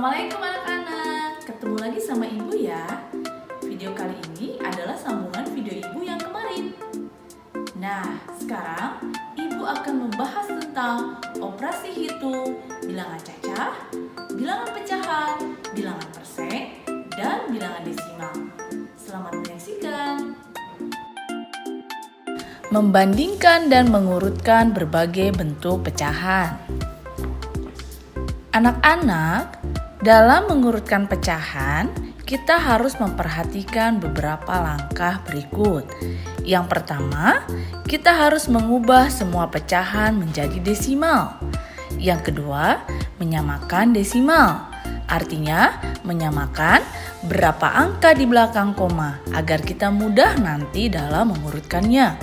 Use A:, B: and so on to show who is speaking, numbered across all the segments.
A: Assalamualaikum anak-anak. Ketemu lagi sama Ibu ya. Video kali ini adalah sambungan video Ibu yang kemarin. Nah, sekarang Ibu akan membahas tentang operasi hitung, bilangan cacah, bilangan pecahan, bilangan persen, dan bilangan desimal. Selamat menyaksikan. Membandingkan dan mengurutkan berbagai bentuk pecahan. Anak-anak, dalam mengurutkan pecahan, kita harus memperhatikan beberapa langkah berikut. Yang pertama, kita harus mengubah semua pecahan menjadi desimal. Yang kedua, menyamakan desimal. Artinya, menyamakan berapa angka di belakang koma agar kita mudah nanti dalam mengurutkannya.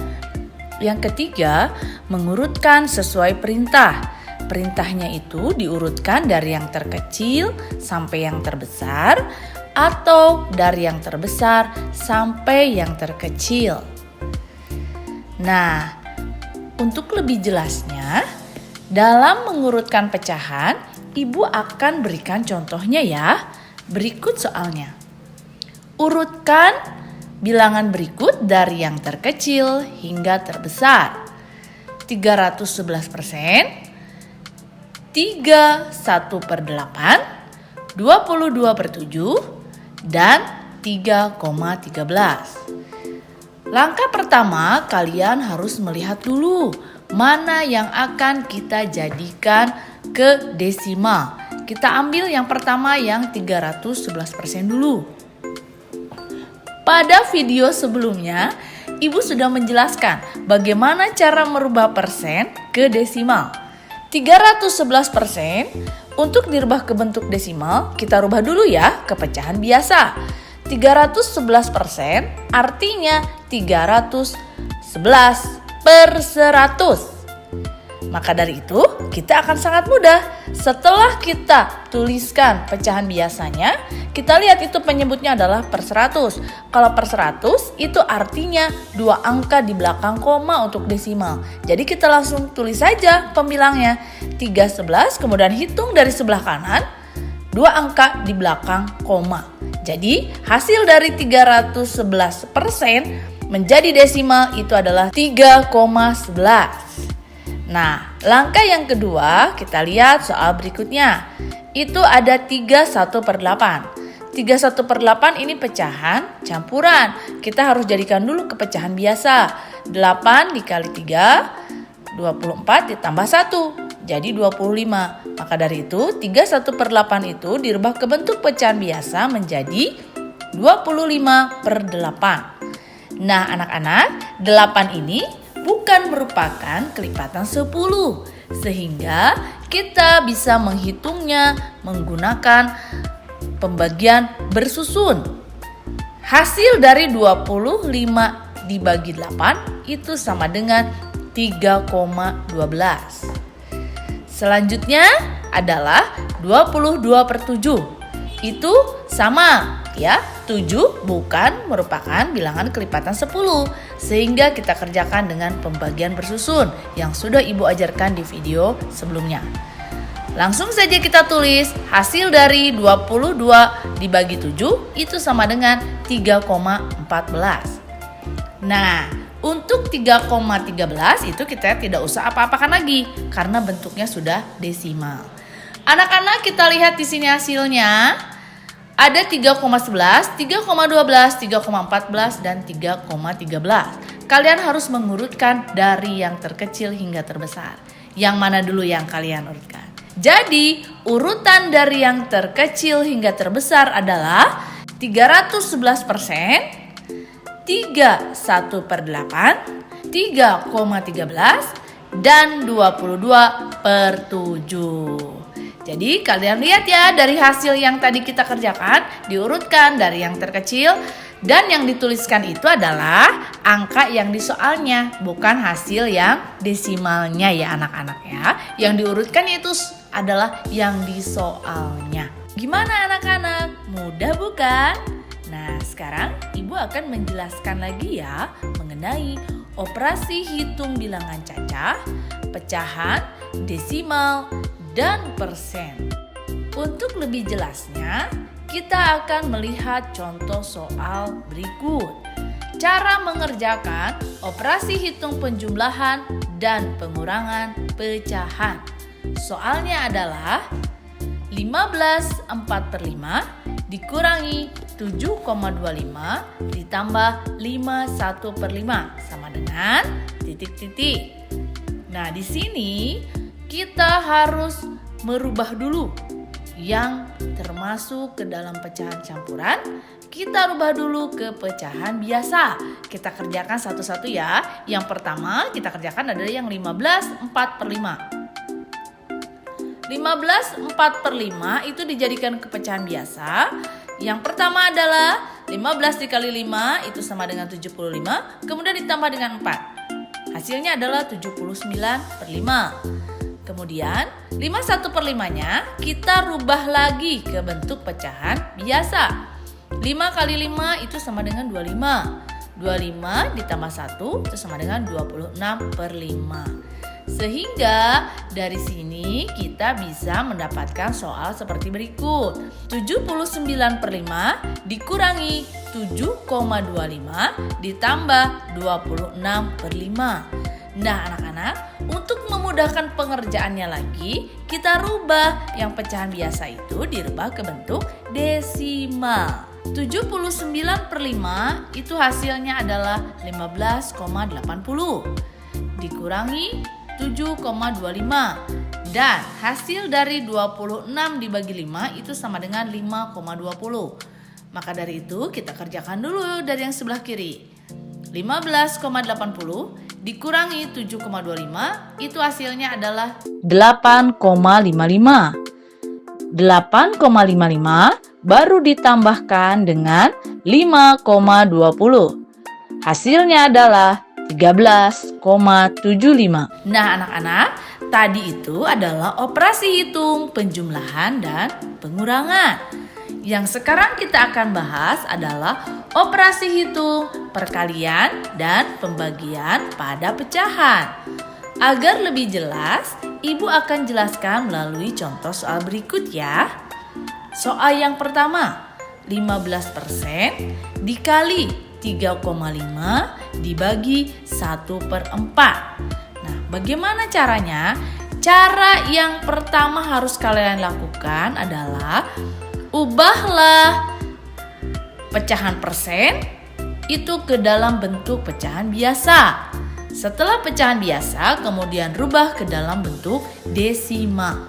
A: Yang ketiga, mengurutkan sesuai perintah. Perintahnya itu diurutkan dari yang terkecil sampai yang terbesar atau dari yang terbesar sampai yang terkecil. Nah, untuk lebih jelasnya, dalam mengurutkan pecahan, Ibu akan berikan contohnya ya. Berikut soalnya. Urutkan bilangan berikut dari yang terkecil hingga terbesar. 311%, 3/1/8, 22/7, dan 3,13. Langkah pertama, kalian harus melihat dulu mana yang akan kita jadikan ke desimal. Kita ambil yang pertama yang 311% dulu. Pada video sebelumnya, Ibu sudah menjelaskan bagaimana cara merubah persen ke desimal. 311% untuk dirubah ke bentuk desimal, kita rubah dulu ya ke pecahan biasa. 311% artinya 311/100. Maka dari itu, kita akan sangat mudah. Setelah kita tuliskan pecahan biasanya, kita lihat itu penyebutnya adalah per 100. Kalau per 100 itu artinya 2 angka di belakang koma untuk desimal. Jadi kita langsung tulis saja pembilangnya. 311, kemudian hitung dari sebelah kanan, 2 angka di belakang koma. Jadi hasil dari 311% menjadi desimal itu adalah 3,11. Nah, langkah yang kedua kita lihat soal berikutnya. Itu ada 31/8. 31/8 ini pecahan campuran. Kita harus jadikan dulu ke pecahan biasa. 8 dikali 3, 24 ditambah 1. Jadi 25. Maka dari itu 31/8 itu dirubah ke bentuk pecahan biasa menjadi 25/8. Nah anak-anak, 8 ini bukan merupakan kelipatan 10. Sehingga kita bisa menghitungnya menggunakan pembagian bersusun. Hasil dari 25 dibagi 8 itu sama dengan 3,12. Selanjutnya adalah 22/7. Itu sama ya, 7 bukan merupakan bilangan kelipatan 10. Sehingga kita kerjakan dengan pembagian bersusun yang sudah Ibu ajarkan di video sebelumnya. Langsung saja kita tulis hasil dari 22 dibagi 7 itu sama dengan 3,14. Nah, untuk 3,13 itu kita tidak usah apa-apakan lagi karena bentuknya sudah desimal. Anak-anak, kita lihat di sini hasilnya. Ada 3,11, 3,12, 3,14, dan 3,13. Kalian harus mengurutkan dari yang terkecil hingga terbesar. Yang mana dulu yang kalian urutkan? Jadi, urutan dari yang terkecil hingga terbesar adalah 311%, 31/8, 3,13, dan 22/7. Jadi kalian lihat ya, dari hasil yang tadi kita kerjakan, diurutkan dari yang terkecil, dan yang dituliskan itu adalah angka yang di soalnya, bukan hasil yang desimalnya ya anak-anak ya. Yang diurutkan itu adalah yang di soalnya. Gimana anak-anak? Mudah bukan? Nah, sekarang Ibu akan menjelaskan lagi ya mengenai operasi hitung bilangan cacah, pecahan, desimal, dan persen. Untuk lebih jelasnya, kita akan melihat contoh soal berikut. Cara mengerjakan operasi hitung penjumlahan dan pengurangan pecahan. Soalnya adalah 15 4/5 dikurangi 7,25 ditambah 5 1/5 sama dengan titik-titik. Nah, di sini kita harus merubah dulu yang termasuk ke dalam pecahan campuran. Kita rubah dulu ke pecahan biasa. Kita kerjakan satu-satu ya. Yang pertama kita kerjakan adalah yang 15 4/5. 15 4/5 itu dijadikan ke pecahan biasa. Yang pertama adalah 15 dikali 5 itu sama dengan 75. Kemudian ditambah dengan 4. Hasilnya adalah 79/5. Kemudian 5 1/5-nya kita rubah lagi ke bentuk pecahan biasa. 5 kali 5 itu sama dengan 25. 25 ditambah 1 itu sama dengan 26/5. Sehingga dari sini kita bisa mendapatkan soal seperti berikut. 79/5 dikurangi 7,25 ditambah 26/5. Nah, anak-anak, untuk memudahkan pengerjaannya lagi, kita rubah yang pecahan biasa itu dirubah ke bentuk desimal. 79/5 itu hasilnya adalah 15,80 dikurangi 7,25 dan hasil dari 26 dibagi 5 itu sama dengan 5,20. Maka dari itu kita kerjakan dulu dari yang sebelah kiri. 15,80 dikurangi 7,25 itu hasilnya adalah 8,55. 8,55 baru ditambahkan dengan 5,20. Hasilnya adalah 13,75. Nah, anak-anak, tadi itu adalah operasi hitung penjumlahan dan pengurangan. Yang sekarang kita akan bahas adalah operasi hitung perkalian dan pembagian pada pecahan. Agar lebih jelas, Ibu akan jelaskan melalui contoh soal berikut ya. Soal yang pertama, 15% dikali 3,5 dibagi 1/4. Nah, bagaimana caranya? Cara yang pertama harus kalian lakukan adalah ubahlah pecahan persen itu ke dalam bentuk pecahan biasa. Setelah pecahan biasa, kemudian rubah ke dalam bentuk desimal.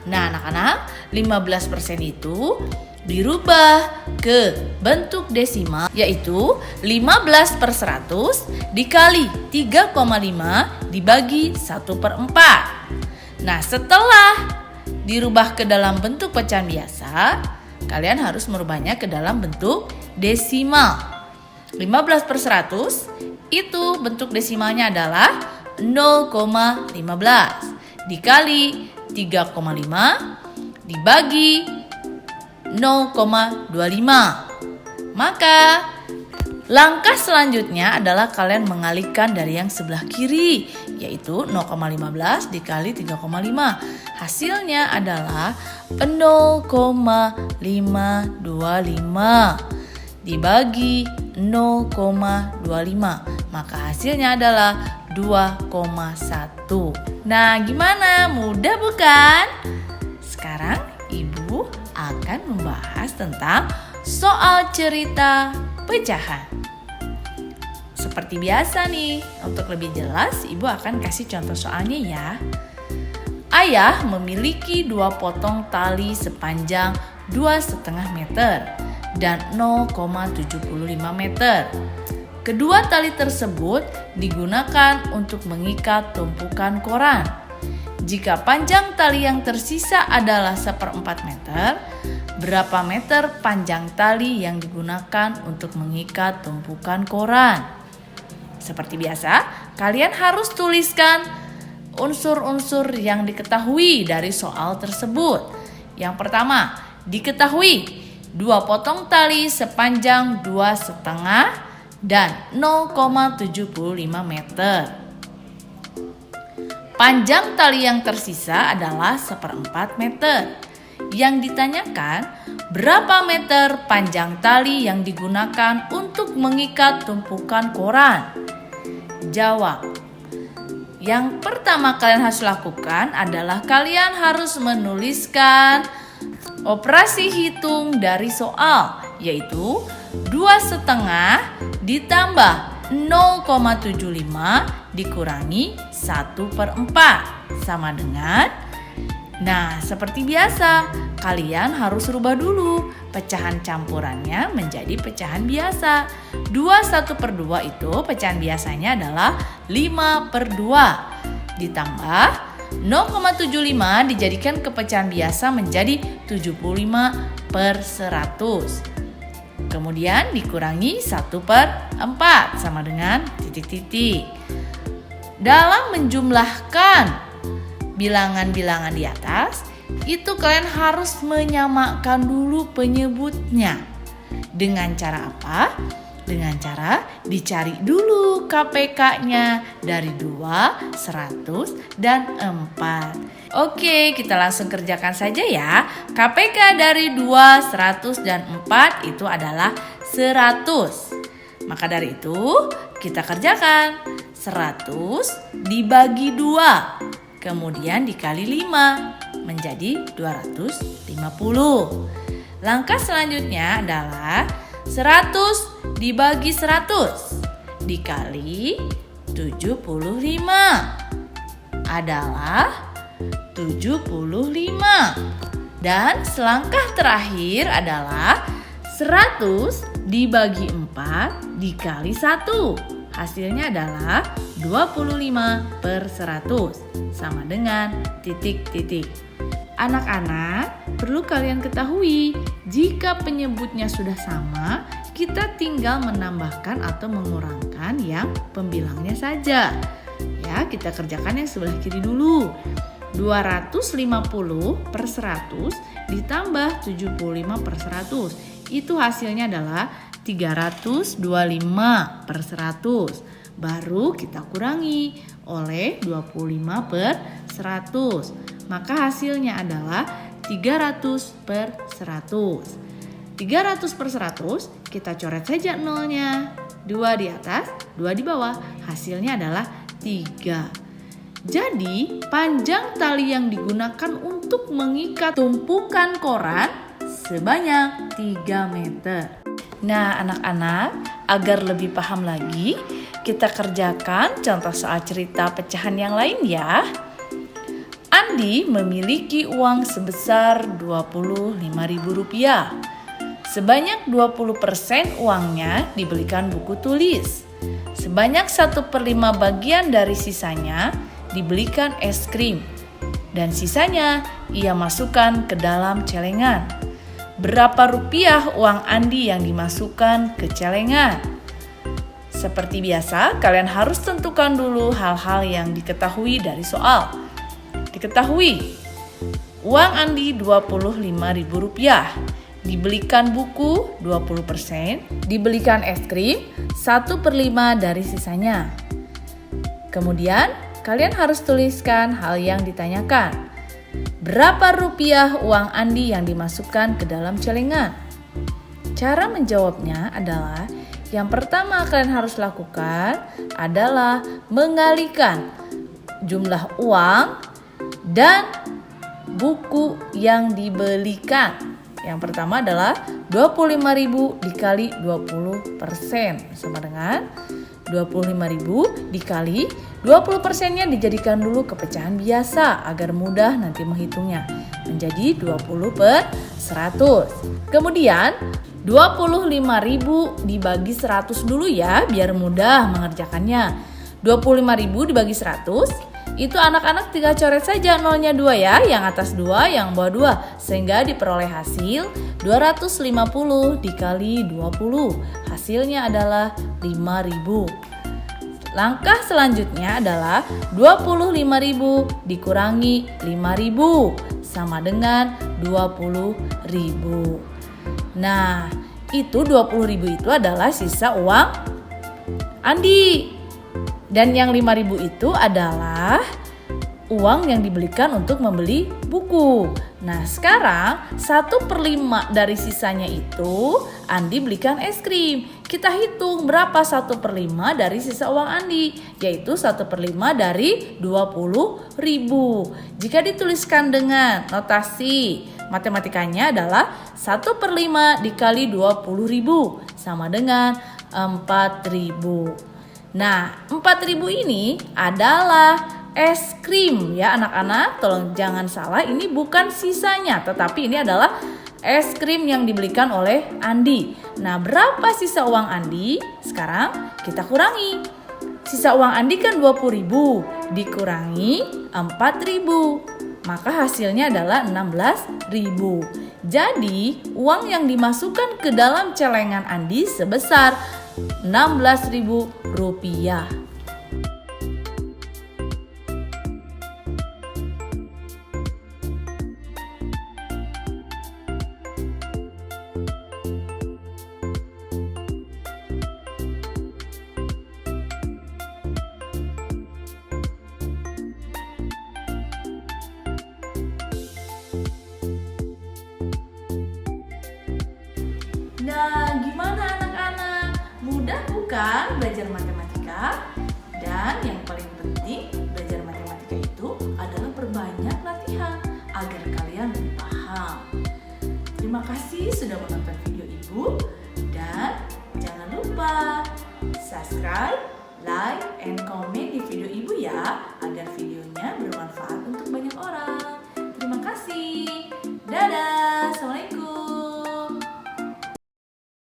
A: Nah, anak-anak, 15% itu dirubah ke bentuk desimal, yaitu 15/100 dikali 3,5 dibagi 1/4. Nah, setelah dirubah ke dalam bentuk pecahan biasa, kalian harus merubahnya ke dalam bentuk desimal. 15/100 itu bentuk desimalnya adalah 0,15 dikali 3,5 dibagi 0,25. Maka langkah selanjutnya adalah kalian mengalihkan dari yang sebelah kiri, yaitu 0,15 dikali 3,5. Hasilnya adalah 0,525 dibagi 0,25. Maka hasilnya adalah 2,1. Nah, gimana? Mudah bukan? Sekarang Ibu akan membahas tentang soal cerita pecahan. Seperti biasa nih, untuk lebih jelas Ibu akan kasih contoh soalnya ya. Ayah memiliki 2 potong tali sepanjang 2,5 meter dan 0,75 meter. Kedua tali tersebut digunakan untuk mengikat tumpukan koran. Jika panjang tali yang tersisa adalah 1/4 meter, berapa meter panjang tali yang digunakan untuk mengikat tumpukan koran? Seperti biasa, kalian harus tuliskan unsur-unsur yang diketahui dari soal tersebut. Yang pertama, diketahui 2 potong tali sepanjang 2,5 dan 0,75 meter. Panjang tali yang tersisa adalah 1/4 meter. Yang ditanyakan, berapa meter panjang tali yang digunakan untuk mengikat tumpukan koran? Jawab. Yang pertama kalian harus lakukan adalah kalian harus menuliskan operasi hitung dari soal, yaitu 2,5 ditambah 0,75 dikurangi 1/4 sama dengan. Nah, seperti biasa, kalian harus rubah dulu pecahan campurannya menjadi pecahan biasa. 2/1/2 itu pecahan biasanya adalah 5/2. Ditambah 0,75 dijadikan ke pecahan biasa menjadi 75/100. Kemudian dikurangi 1/4 sama dengan titik-titik. Dalam menjumlahkan bilangan-bilangan di atas, itu kalian harus menyamakan dulu penyebutnya. Dengan cara apa? Dengan cara dicari dulu KPK-nya dari 2, 100, dan 4. Oke, kita langsung kerjakan saja ya. KPK dari 2, 100, dan 4 itu adalah 100. Maka dari itu, kita kerjakan 100 dibagi 2. Kemudian dikali 5 menjadi 250. Langkah selanjutnya adalah 100 dibagi 100 dikali 75 adalah 75. Dan selangkah terakhir adalah 100 dibagi 4 dikali 1. Hasilnya adalah 25/100 sama dengan titik-titik. Anak-anak, perlu kalian ketahui, jika penyebutnya sudah sama, kita tinggal menambahkan atau mengurangkan yang pembilangnya saja. Ya, kita kerjakan yang sebelah kiri dulu. 250/100 ditambah 75/100. Itu hasilnya adalah 325/100. Baru kita kurangi oleh 25/100. Maka hasilnya adalah 300/100. 300/100 kita coret saja nolnya. 2 di atas, 2 di bawah. Hasilnya adalah 3. Jadi panjang tali yang digunakan untuk mengikat tumpukan koran sebanyak 3 meter. Nah, anak-anak, agar lebih paham lagi, kita kerjakan contoh soal cerita pecahan yang lain ya. Andi memiliki uang sebesar Rp25.000. Sebanyak 20% uangnya dibelikan buku tulis. Sebanyak 1/5 bagian dari sisanya dibelikan es krim. Dan sisanya ia masukkan ke dalam celengan. Berapa rupiah uang Andi yang dimasukkan ke celengan? Seperti biasa, kalian harus tentukan dulu hal-hal yang diketahui dari soal. Diketahui, uang Andi Rp25.000, dibelikan buku 20%, dibelikan es krim 1/5 dari sisanya. Kemudian, kalian harus tuliskan hal yang ditanyakan. Berapa rupiah uang Andi yang dimasukkan ke dalam celengan? Cara menjawabnya adalah yang pertama kalian harus lakukan adalah mengalihkan jumlah uang dan buku yang dibelikan. Yang pertama adalah 25.000 dikali 20% sama dengan 25.000 dikali 20%-nya dijadikan dulu ke pecahan biasa agar mudah nanti menghitungnya menjadi 20/100. Kemudian 25.000 dibagi 100 dulu ya biar mudah mengerjakannya. 25.000 dibagi 100 itu anak-anak tinggal coret saja nolnya 2 ya, yang atas 2, yang bawah 2 sehingga diperoleh hasil 250 dikali 20. Hasilnya adalah 5.000. Langkah selanjutnya adalah 25.000 dikurangi 5.000 sama dengan 20.000. Nah, itu 20.000 itu adalah sisa uang Andi. Dan yang 5.000 itu adalah uang yang dibelikan untuk membeli buku. Nah sekarang 1/5 dari sisanya itu Andi belikan es krim. Kita hitung berapa 1/5 dari sisa uang Andi, yaitu 1/5 dari 20.000. Jika dituliskan dengan notasi matematikanya adalah 1/5 dikali 20.000 sama dengan 4.000. Nah 4.000 ini adalah es krim ya anak-anak, tolong jangan salah, ini bukan sisanya tetapi ini adalah es krim yang dibelikan oleh Andi. Nah berapa sisa uang Andi? Sekarang kita kurangi. Sisa uang Andi kan 20.000 dikurangi 4.000, maka hasilnya adalah 16.000. Jadi uang yang dimasukkan ke dalam celengan Andi sebesar 16.000 rupiah. Nah, gimana anak-anak? Mudah bukan belajar matematika? Dan yang paling penting, belajar matematika itu adalah perbanyak latihan agar kalian lebih paham. Terima kasih sudah menonton video Ibu, dan jangan lupa subscribe, like, and comment di video Ibu ya.